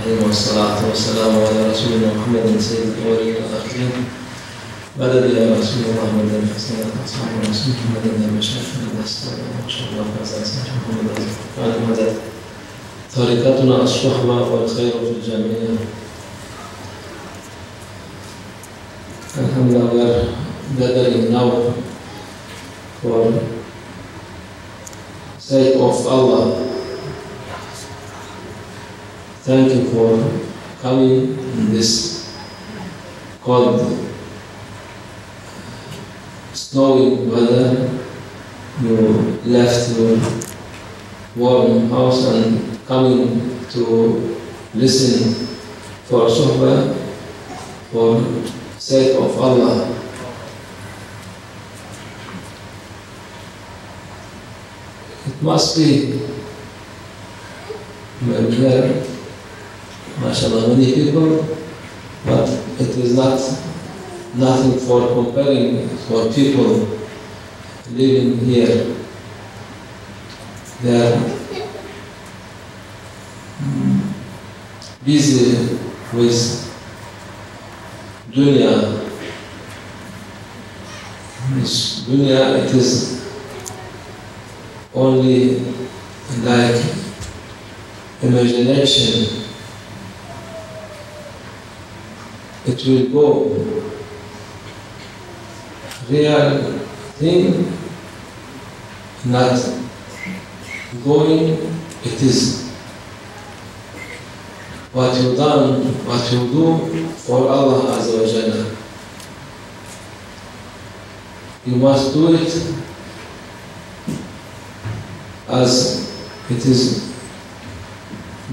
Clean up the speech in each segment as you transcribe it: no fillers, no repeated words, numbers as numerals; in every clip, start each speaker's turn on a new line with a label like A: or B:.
A: الرحيم والصلاة والسلام على رسولنا محمد سيد الأولين والآخرين. مدد يا رسول الله مدد الحسنات أصحاب رسول مدد المشايخنا الأستاذ ما شاء الله فازع محمد وعلى مدد طريقتنا الصحبة والخير في الجميع. Alhamdulillah, we are gathering now for sake of Allah. Thank you for coming in this cold, snowy weather. You left your warm house and coming to listen for suhbah for sake of Allah. It must be here, mashallah, many people, but it is nothing for comparing for people living here. They are busy with dunya. This dunya, it is only like imagination. It will go. Real thing not going. It is what you done, what you do for Allah Azza wa Jalla. You must do it as it is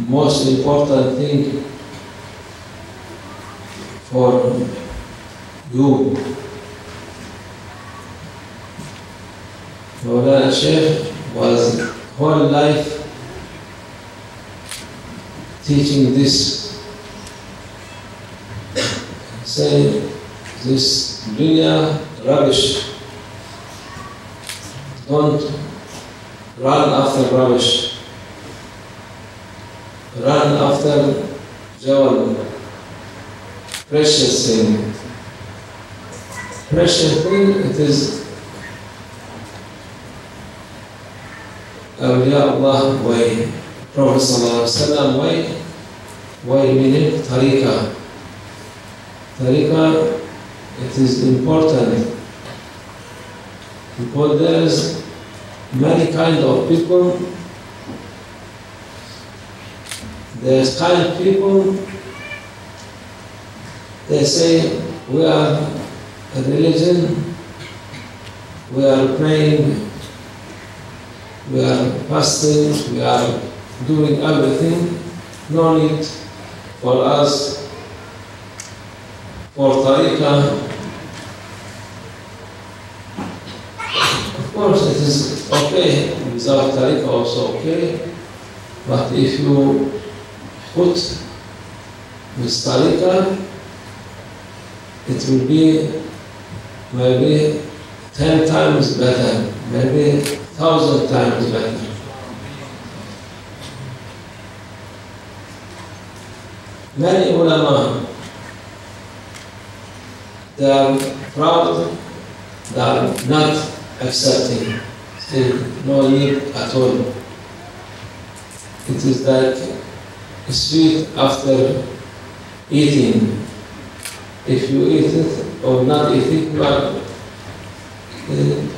A: most important thing for you. Mawlana Shaykh was whole life teaching this, say this dunya rubbish. Don't run after rubbish. Run after jawal, precious thing. Precious thing, it is Awliya Allah way, Prophet ﷺ way meaning tariqah. Tariqah, it is important because there is many kind of people. There's kind of people, they say we are a religion, we are praying, we are fasting, we are doing everything, no need for us for tariqah. Of course it is okay, without tariqah also okay, but if you put with tariqah, it will be maybe 10 times better, maybe 1,000 times better. Many ulama, they are proud, they are not accepting, still no need at all. It is like sweet after eating. If you eat it or not eat it, but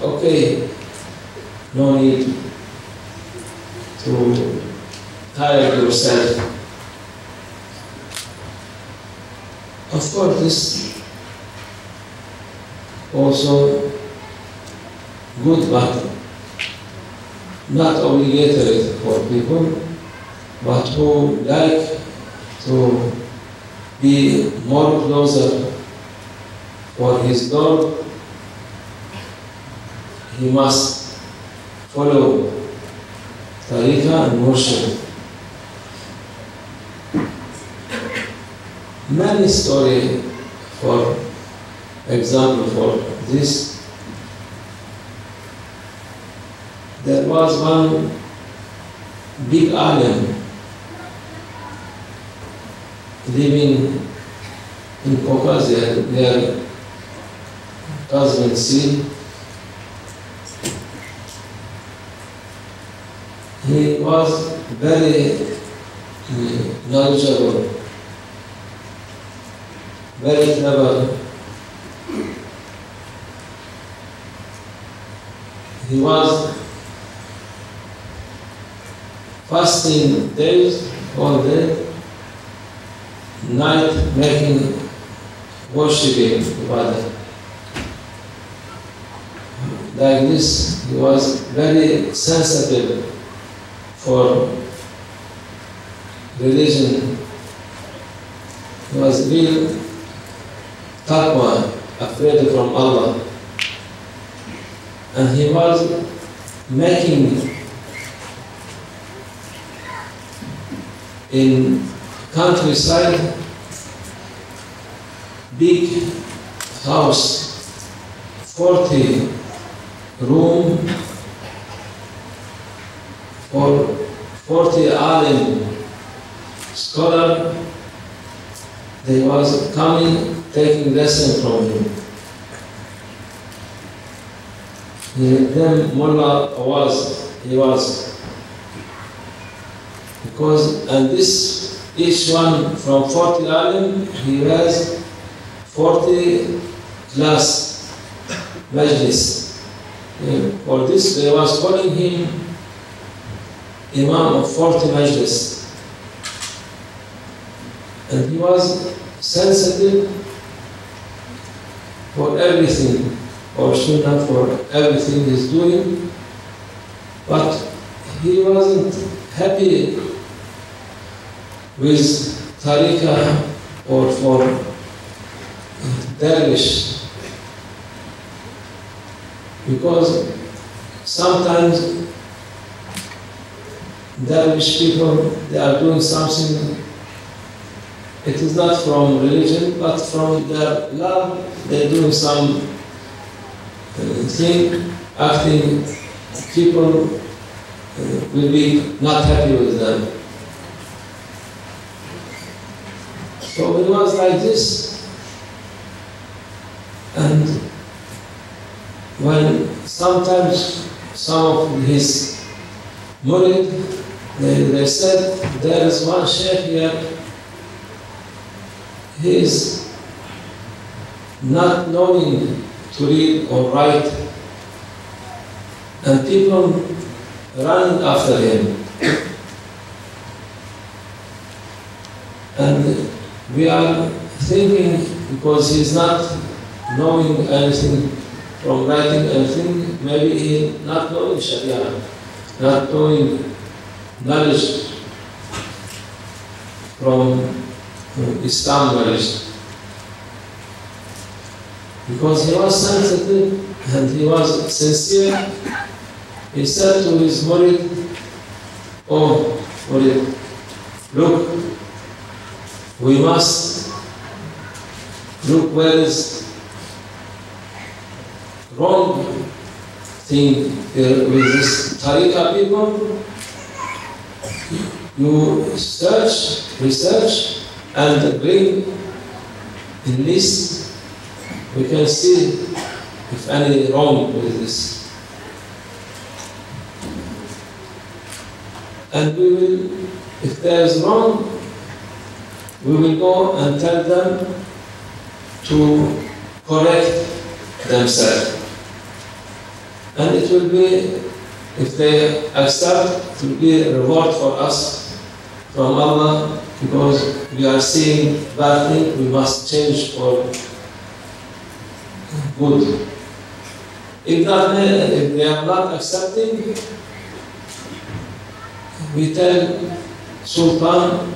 A: okay, no need to tire yourself. Of course, this also good, but not obligatory for people, but who like to be more closer for his Lord, he must follow tariqah and worship. Many stories, for example, for this, there was one big alim living in Caucasus, near Caspian Sea. He was very knowledgeable, very clever. He was fasting days, all day, night making, worshipping Ibadah. Like this, he was very sensitive for religion. He was real taqwa, afraid from Allah. And he was making in countryside big house, 40 room for 40 alim scholar. They was coming, taking lesson from him. Then Mullah he was. Because, and this, each one from 40 alim, he has 40 class majlis. For this, they was calling him Imam of 40 majlis. And he was sensitive for everything, or sunnah for everything he's doing, but he wasn't happy with tariqah or for dervish, because sometimes dervish people, they are doing something, it is not from religion, but from their love, they're doing some thing, acting, people will be not happy with them. So it was like this, and when sometimes some of his murid, they said, there is one sheikh here, he is not knowing to read or write, and people run after him. And we are thinking, because he's not knowing anything from writing anything, maybe he not knowing Sharia, not knowing knowledge from Islam knowledge. Because he was sensitive and he was sincere, he said to his murid, oh murid, look, we must look where is wrong thing with this tariqah people. You search, research, and bring in list. We can see if any wrong with this. And we will, if there is wrong, we will go and tell them to correct themselves. And it will be, if they accept, it will be a reward for us from Allah, because we are seeing bad things, we must change for good. If they are not accepting, we tell Sultan,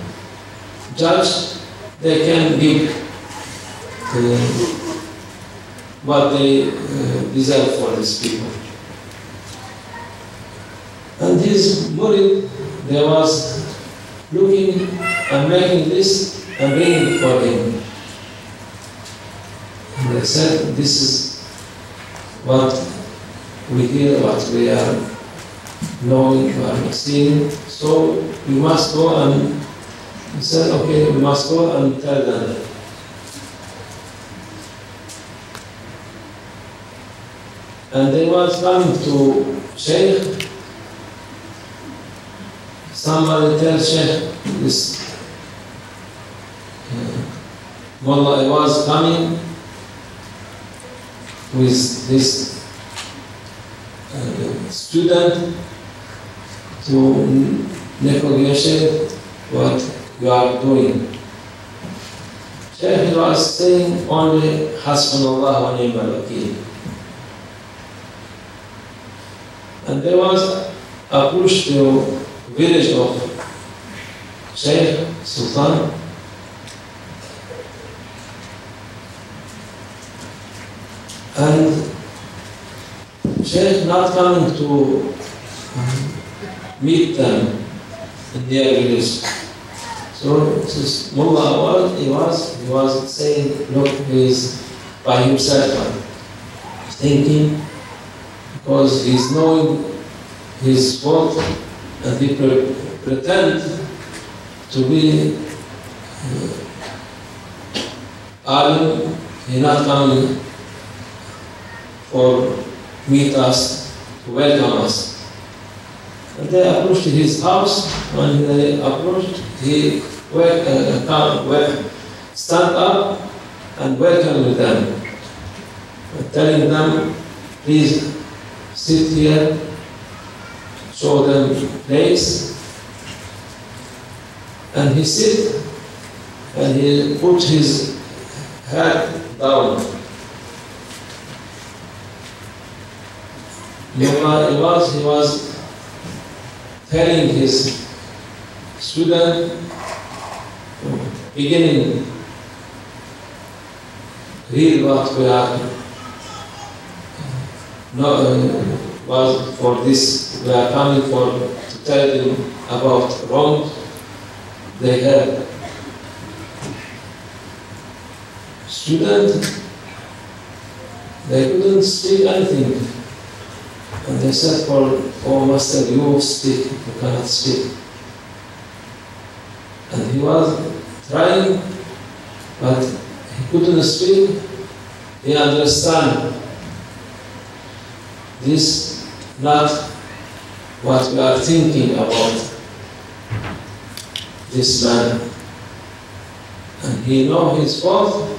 A: judge, they can give what they deserve for these people. And his murid, they was looking and making this and bringing for him. And they said, this is what we hear, what we are knowing, what we are seeing. So we must go and He said, okay, we must go and tell them. And they was coming to Sheikh. Somebody tell Sheikh, this Mullah was coming with this student to negotiate what you are doing. Sheikh was saying only Hasbunallah wa ni'mal wakeel. And there was a push to village of Sheikh Sultan. And Sheikh not coming to meet them in their village. So this Mullah he was saying, look, he's by himself, thinking, because he's knowing his fault, and he pretend to be alim. He not coming for meet us, to welcome us. And they approached his house. When they approached, he stand up and welcome them, telling them, please sit here, show them place. And he sit and he put his head down. He was telling his student, beginning, read what we are, was for this, we are coming to tell them about wrong they had. Student, they couldn't speak anything. And they said, oh master, you speak, you cannot speak. And he was trying, but he couldn't speak. He understand this not what we are thinking about this man. And he know his fault,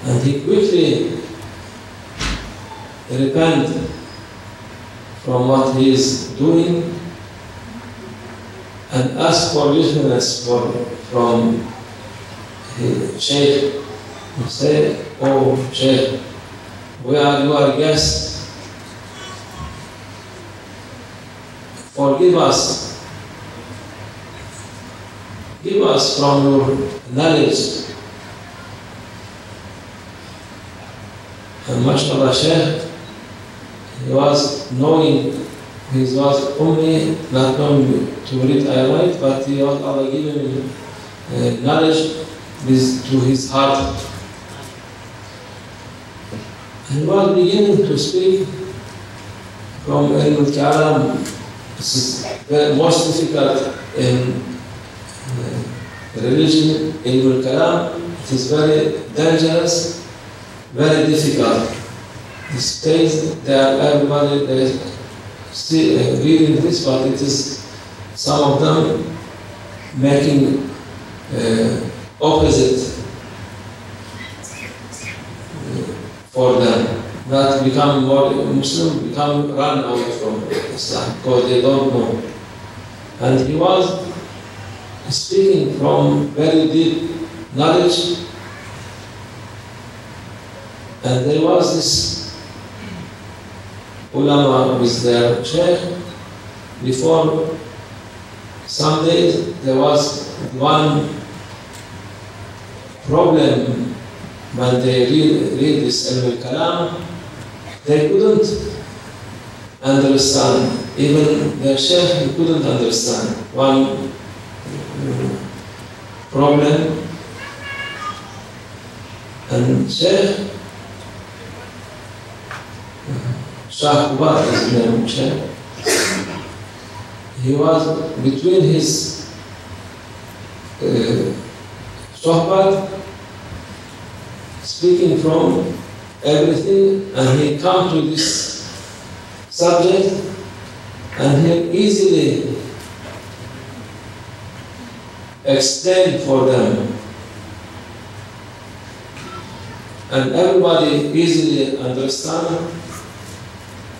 A: and he quickly repent from what he is doing and ask forgiveness from his Sheikh. He say, oh Sheikh, we are your guests. Forgive us. Give us from your knowledge. And mashallah, Sheikh, he was knowing, he was only not knowing to read and write, but he was Allah giving him knowledge to his heart. And he was beginning to speak from Ilm al-Kalam. This is the most difficult in religion, Ilm al-Kalam. It is very dangerous, very difficult. These days, everybody reading this, but it is some of them making opposite for them. Not become more Muslim, become run away from Islam because they don't know. And he was speaking from very deep knowledge, and there was this ulama with their sheikh. Before some days, there was one problem when they read this Ilm al-Kalam. They couldn't understand. Even their sheikh, he couldn't understand. One problem. And Sheikh Shah Kubat is his name, Sheikh. He was between his Sohbat, speaking from everything, and he come to this subject, and he easily explain for them, and everybody easily understand,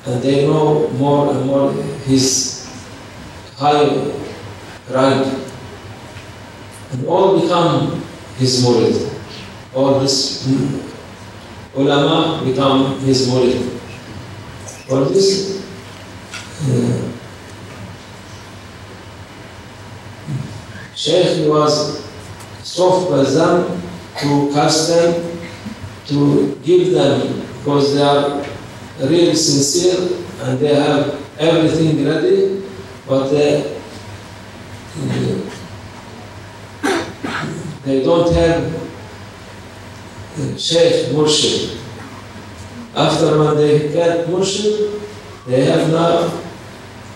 A: and they know more and more his high rank, and all become his murid. All his ulama become his murid. For this, Sheikh was soft with them, to cast them, to give them, because they are really sincere and they have everything ready, but they don't have Sheikh Murshid. After when they get Murshid, they have now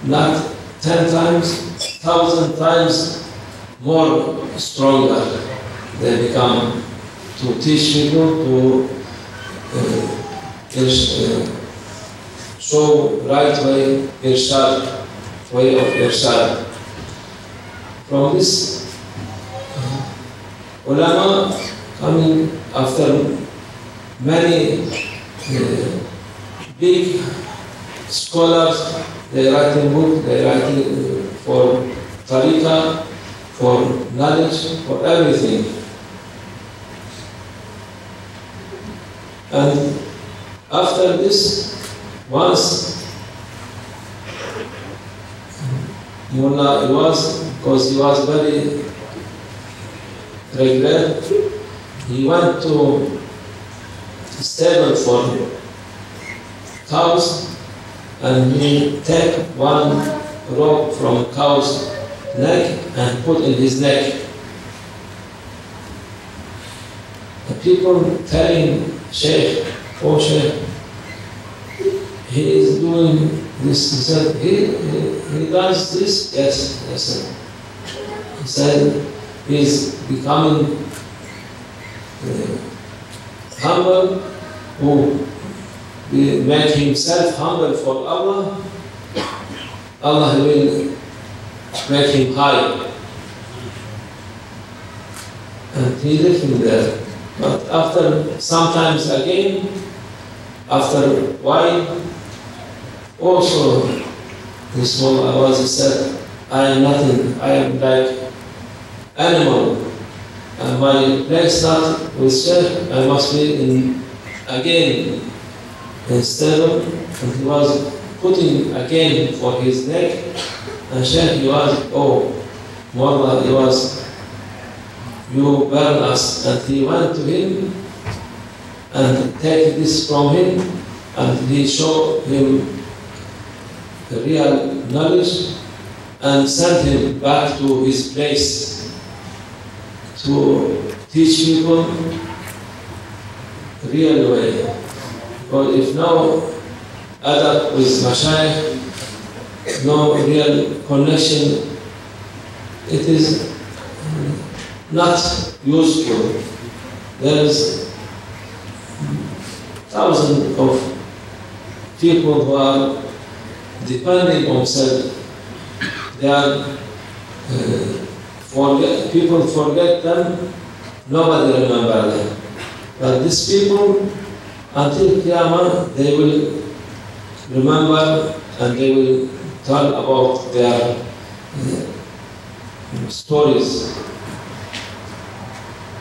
A: not 10 times, 1,000 times more stronger. They become to teach people, to show right way, irshad, way of irshad. From this, ulama coming after many big scholars, they writing book, they writing for tariqah, for knowledge, for everything. And after this, once Mullah was, because he was very regret, he went to stable for cows, and he take one rope from cow's neck and put in his neck. The people telling Sheikh, oh Sheikh, he is doing this. He said, he does this? Yes, yes. He said, he is becoming humble, who make himself humble for Allah, Allah will make him high. And he living there. But after, sometimes again, after a while, also this Mullah was said, I am nothing, I am like animal. And my legs not with Sheikh, I must be in again instead of, and he was putting again for his neck, and Sheikh he was, oh, Mullah, he was, you burn us. And he went to him and take this from him, and he showed him the real knowledge and sent him back to his place to teach people the real way. But if no adab with mashayikh, no real connection, it is not useful. There is thousands of people who are depending on self. They are people forget them, nobody remember them. But these people, until Qiyamah, they will remember and they will tell about their stories.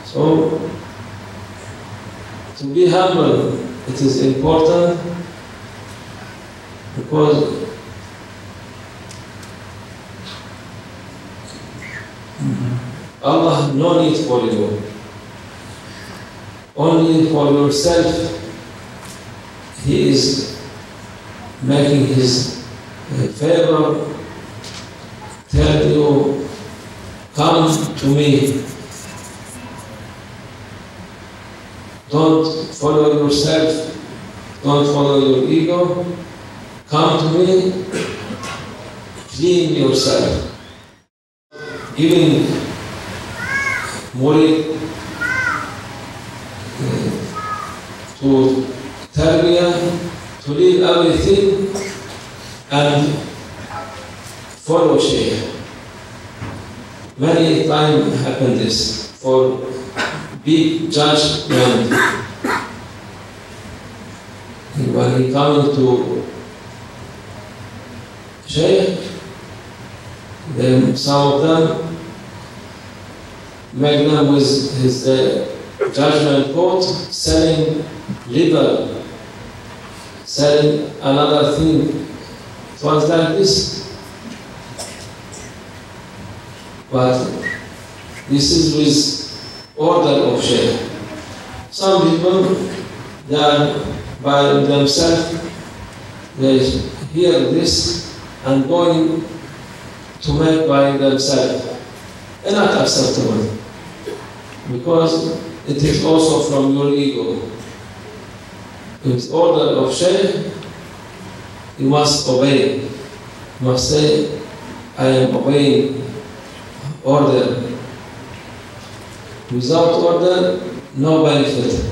A: So, to be humble, it is important, because Allah no need for you. Only for yourself He is making His favor, tell you, come to me. Don't follow yourself, don't follow your ego. Come to me, clean yourself. Giving murid to tarbiyah, to leave everything and follow Shaykh. Many times happened this for big judgment. When he coming to Shaykh, then some of them make them with his judgment court selling liver, selling another thing. It was like this. But this is with order of Shaykh. Some people, they are by themselves, they hear this and going to make by themselves. And not acceptable. Because it is also from your ego. With order of Shaykh, you must obey. You must say, I am obeying order. Without order, no benefit.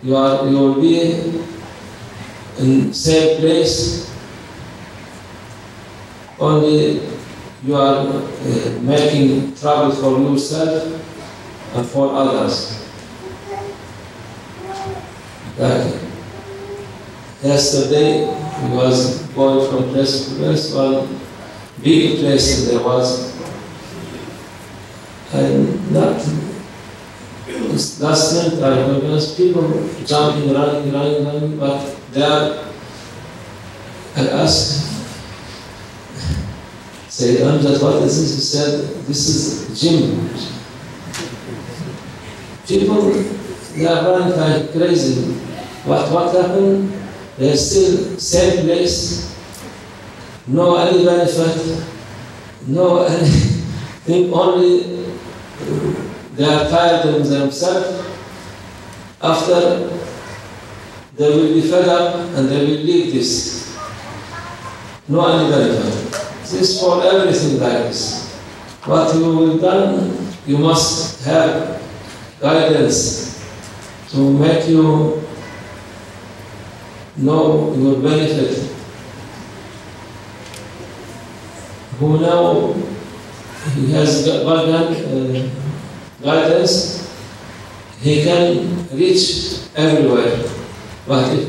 A: You will be in same place, only you are making trouble for yourself and for others. Like yesterday, we was going from place to place, one big place there was, and not last night I was people jumping, running, but there I asked, say, Amjad, what is this? He said, this is gym. People, they are running like crazy. What happened? They are still same place, no any benefit, no anything, only they are tired of themselves. After, they will be fed up and they will leave this. No any benefit. This is for everything like this. What you will done, you must have guidance to make you know your benefit. Who now he has guidance, he can reach everywhere. But if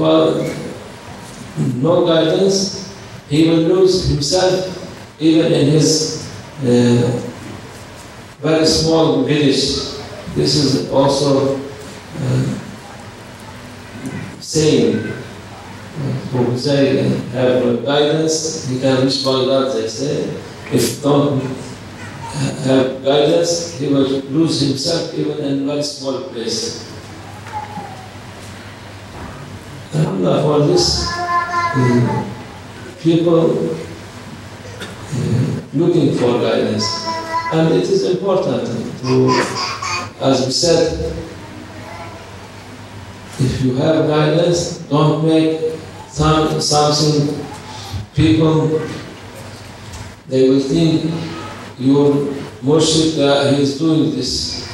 A: no guidance, he will lose himself even in his very small village. This is also saying. Who say have guidance, he can reach Baghdad, they say. If don't have guidance, he will lose himself even in very small place. Alhamdulillah, for this, people looking for guidance. And it is important to, as we said, if you have guidance, don't make something, people, they will think your murshid that he is doing this.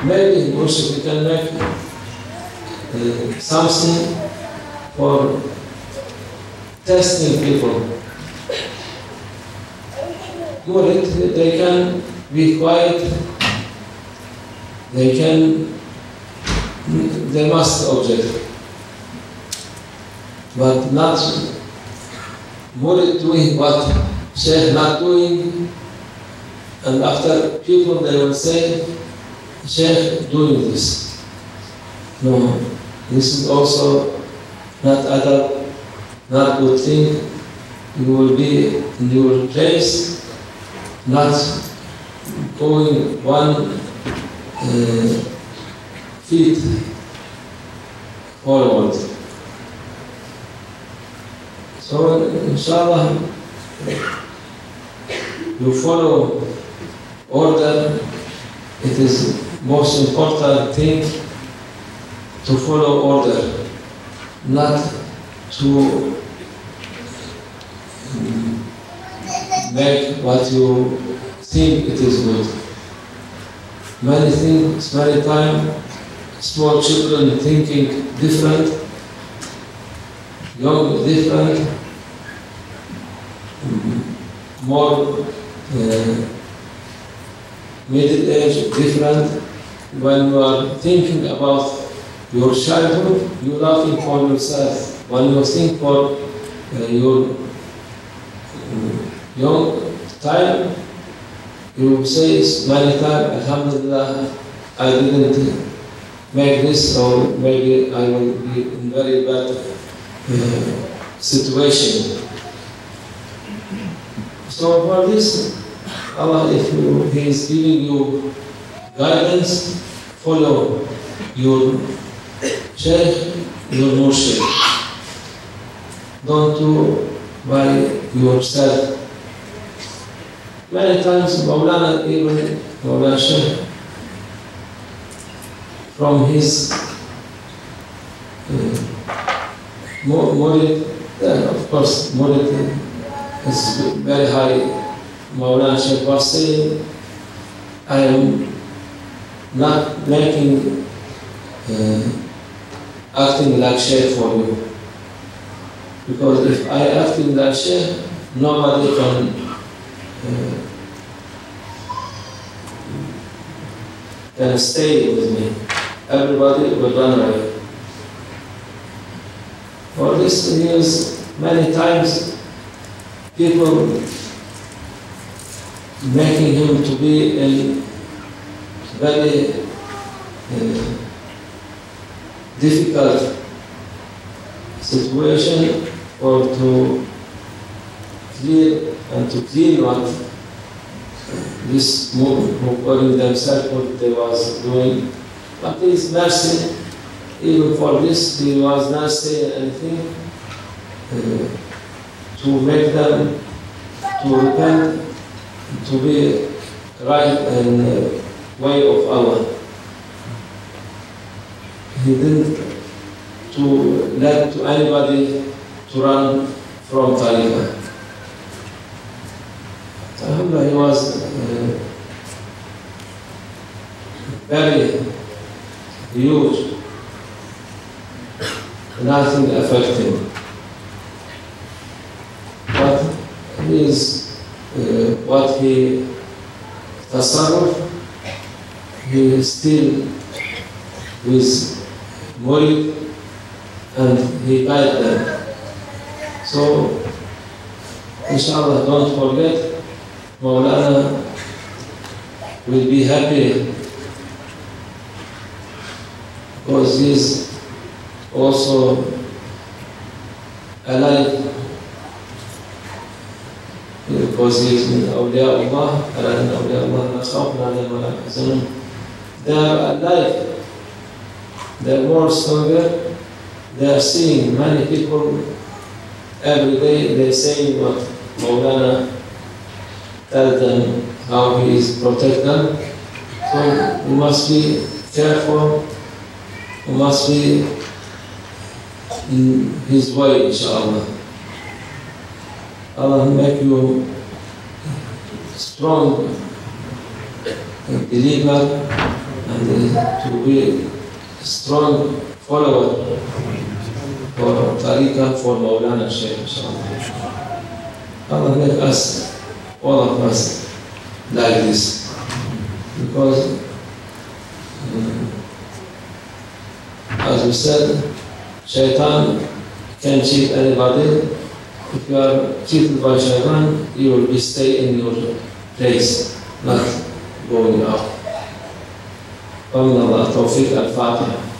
A: Maybe murshid can make something for testing people. Good, they can be quiet, they must object. But not murid doing what Shaykh not doing, and after people they will say, Shaykh doing this. No, this is also not adab, not good thing. You will be in your place, not going one feet forward. So, inshallah, you follow order. It is most important thing to follow order, not to make what you think it is good. Many things, many times, small children thinking different, young different, more middle age different. When you are thinking about your childhood, you are laughing for yourself. When you think for your young time, you say many times, Alhamdulillah, I didn't make this, or maybe I will be in very bad situation. So for this, Allah, if He is giving you guidance, follow your Shaykh, your Murshid. Don't do by yourself. Many times Maulana, even Maulana Shaykh, from his Murid, of course, Murid is very high. Maulana Shaykh was saying, I am not making acting like Shaykh for you. Because if I acting like Shaykh, nobody can stay with me. Everybody will run away. For this news, many times people making him to be in very difficult situation, or to clear and to clean what this who calling themselves what they was doing. But His mercy, even for this, He was not saying anything to make them to repent, to be right in the way of Allah. He didn't to let to anybody to run from Tariqah. Alhamdulillah, he was very huge, nothing affected him. But he is what he tasarruf, he is still with Murid, and he guided them. So, inshallah, don't forget, Maulana will be happy because he is also alive, because he is min awliya Allah, ala min awliya Allah, la khawfun alayhim wa la yahzanun. They are alive, they are more stronger, they are seeing many people every day, they say what Maulana tell them, how he is protect them. So we must be careful, we must be in his way, inshallah. Allah make you strong believer and to be strong follower for Tariqah, for Maulana Shaykh, inshallah. Allah make us, all of us, like this, because as we said, Shaitan can cheat anybody. If you are cheated by Shaitan, you will be stay in your place, not going out. Allah, Tawfiq al-Fatiha.